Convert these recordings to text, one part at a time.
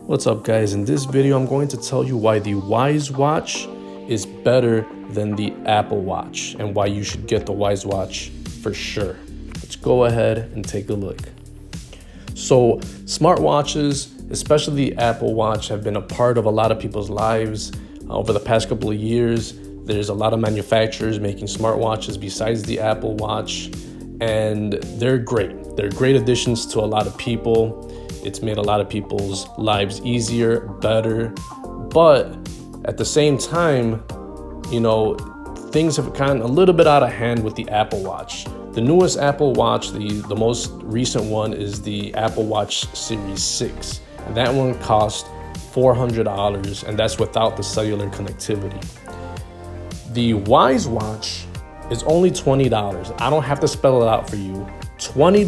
What's up, guys? In this video I'm going to tell you why the Wyze Watch is better than the Apple Watch and why you should get the Wyze Watch for sure. Let's go ahead and take a look. So smartwatches, especially the Apple Watch, have been a part of a lot of people's lives over the past couple of years. There's a lot of manufacturers making smartwatches besides the Apple Watch, and they're great. They're great additions to a lot of people. It's made a lot of people's lives easier, better, but at the same time, you know, things have gotten a little bit out of hand with the Apple Watch. The newest Apple Watch, the most recent one, is the Apple Watch Series 6. And that one cost $400, and that's without the cellular connectivity. The Wyze Watch is only $20. I don't have to spell it out for you. $20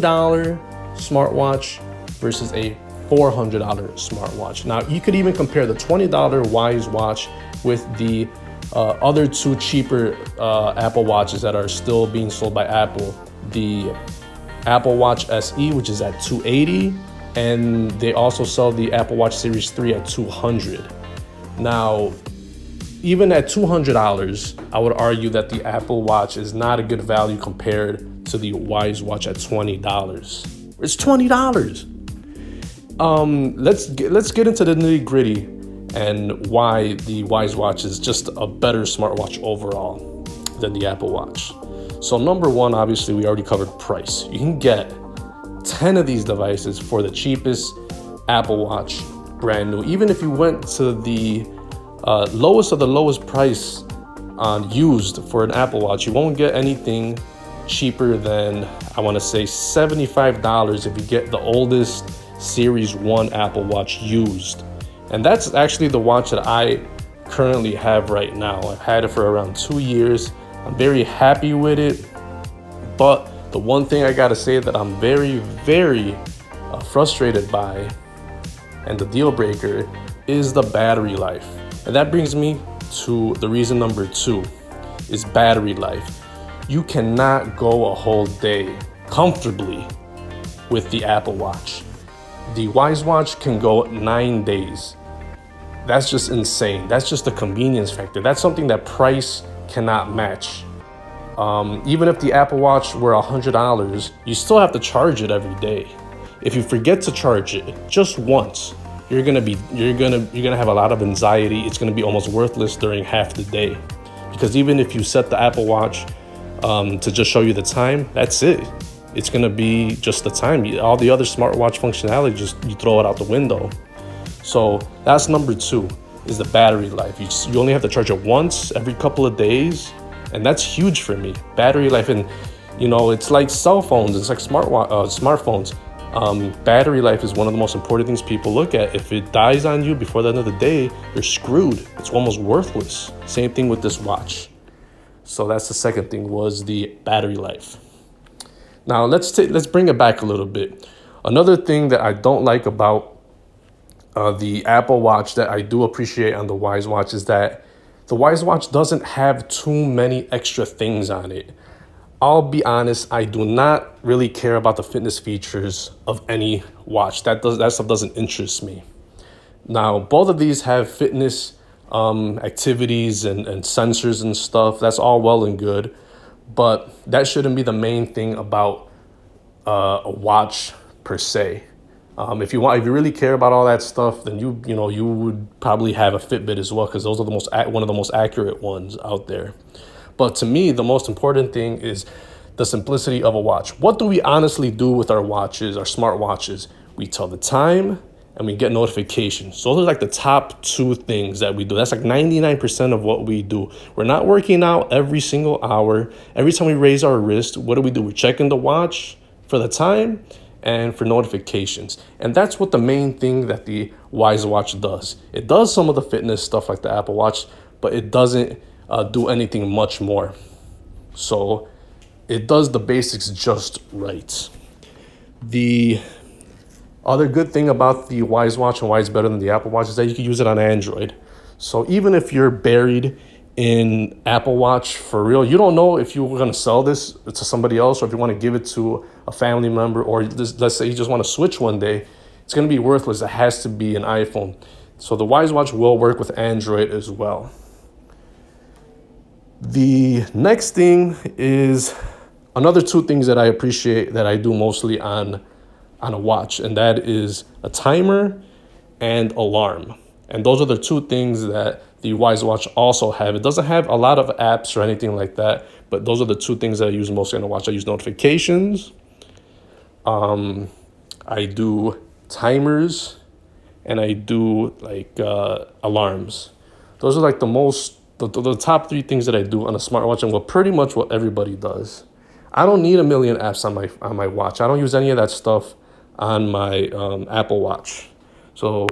smartwatch versus a $400 smartwatch. Now, you could even compare the $20 Wyze Watch with the other two cheaper Apple Watches that are still being sold by Apple. The Apple Watch SE, which is at $280, and they also sell the Apple Watch Series 3 at $200. Now, even at $200, I would argue that the Apple Watch is not a good value compared to the Wyze Watch at $20. It's $20. Let's get into the nitty-gritty and why the Wyze Watch is just a better smartwatch overall than the Apple Watch. So number one, obviously, we already covered price. You can get 10 of these devices for the cheapest Apple Watch, brand new. Even if you went to the lowest of the lowest price on used for an Apple Watch, you won't get anything cheaper than, I want to say, $75 if you get the oldest Series 1 Apple Watch used. And that's actually the watch that I currently have right now. I've had it for around 2 years. I'm very happy with it. But the one thing I gotta say that I'm very frustrated by, and the deal breaker, is the battery life. And that brings me to the reason number 2, is battery life. You cannot go a whole day comfortably with the Apple Watch. The Wyze Watch can go 9 days. That's just insane. That's just the convenience factor. That's something that price cannot match. Even if the Apple Watch were $100, you still have to charge it every day. If you forget to charge it just once, you're gonna have a lot of anxiety. It's gonna be almost worthless during half the day, because even if you set the Apple Watch to just show you the time, that's it. It's gonna be just the time. All the other smartwatch functionality, just you throw it out the window. So that's number 2, is the battery life. You only have to charge it once every couple of days, and that's huge for me. Battery life, and you know, it's like cell phones. It's like smartphones. Battery life is one of the most important things people look at. If it dies on you before the end of the day, you're screwed. It's almost worthless. Same thing with this watch. So that's the second thing, was the battery life. Now let's bring it back a little bit. Another thing that I don't like about the Apple Watch that I do appreciate on the Wyze Watch is that the Wyze Watch doesn't have too many extra things on it. I'll be honest, I do not really care about the fitness features of any watch. That stuff doesn't interest me. Now, both of these have fitness activities and sensors and stuff. That's all well and good, but that shouldn't be the main thing about a watch per se. If you really care about all that stuff, then you would probably have a Fitbit as well, because those are one of the most accurate ones out there. But to me, the most important thing is the simplicity of a watch. What do we honestly do with our watches, our smartwatches? We tell the time and we get notifications. So those are like the top 2 things that we do. That's like 99% of what we do. We're not working out every single hour. Every time we raise our wrist, what do? We're checking the watch for the time and for notifications. And that's what the main thing that the Wyze Watch does. It does some of the fitness stuff like the Apple Watch, but it doesn't do anything much more. So it does the basics just right. The other good thing about the Wyze Watch and why it's better than the Apple Watch is that you can use it on Android. So even if you're buried in Apple Watch for real, you don't know if you're going to sell this to somebody else, or if you want to give it to a family member, or let's say you just want to switch one day, it's going to be worthless. It has to be an iPhone. So the Wyze Watch will work with Android as well. The next thing is another two things that I appreciate that I do mostly on a watch, and that is a timer and alarm. And those are the two things that the Wyze Watch also have. It doesn't have a lot of apps or anything like that, but those are the two things that I use mostly on the watch. I use notifications, I do timers, and I do like alarms. Those are like the top three things that I do on a smartwatch, and pretty much what everybody does. I don't need a million apps on my watch. I don't use any of that stuff on my Apple Watch. So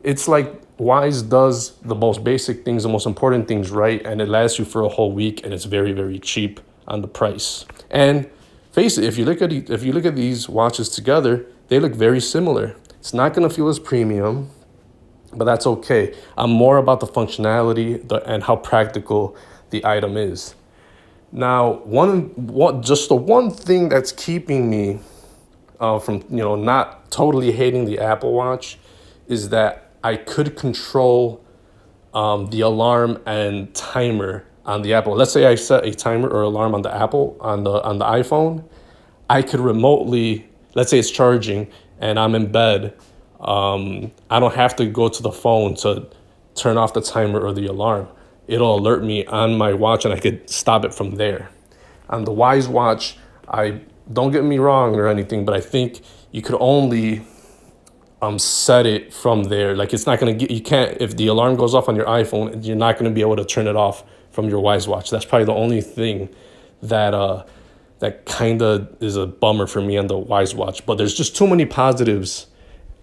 it's like Wyze does the most basic things, the most important things right, and it lasts you for a whole week, and it's very, very cheap on the price. And face it, if you look at these watches together, they look very similar. It's not gonna feel as premium, but that's okay. I'm more about the functionality and how practical the item is. Now, just the one thing that's keeping me from not totally hating the Apple Watch is that I could control the alarm and timer on the Apple. Let's say I set a timer or alarm on the Apple on the iPhone. I could remotely, let's say it's charging and I'm in bed. I don't have to go to the phone to turn off the timer or the alarm. It'll alert me on my watch and I could stop it from there. On the Wyze Watch, don't get me wrong or anything, but I think you could only set it from there. Like it's not gonna you can't, if the alarm goes off on your iPhone, you're not gonna be able to turn it off from your Wyze Watch. That's probably the only thing that that kind of is a bummer for me on the Wyze Watch. But there's just too many positives,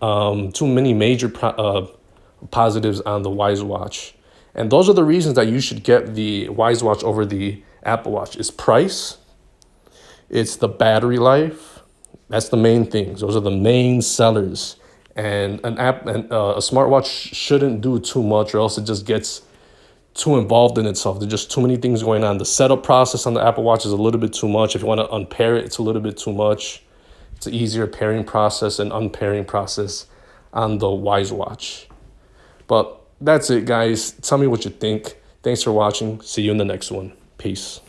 too many major positives on the Wyze Watch. And those are the reasons that you should get the Wyze Watch over the Apple Watch. It's price, it's the battery life. That's the main things. Those are the main sellers. And a smartwatch shouldn't do too much, or else it just gets too involved in itself. There's just too many things going on. The setup process on the Apple Watch is a little bit too much. If you want to unpair it, it's a little bit too much. It's an easier pairing process and unpairing process on the Wyze Watch. But that's it, guys. Tell me what you think. Thanks for watching. See you in the next one. Peace.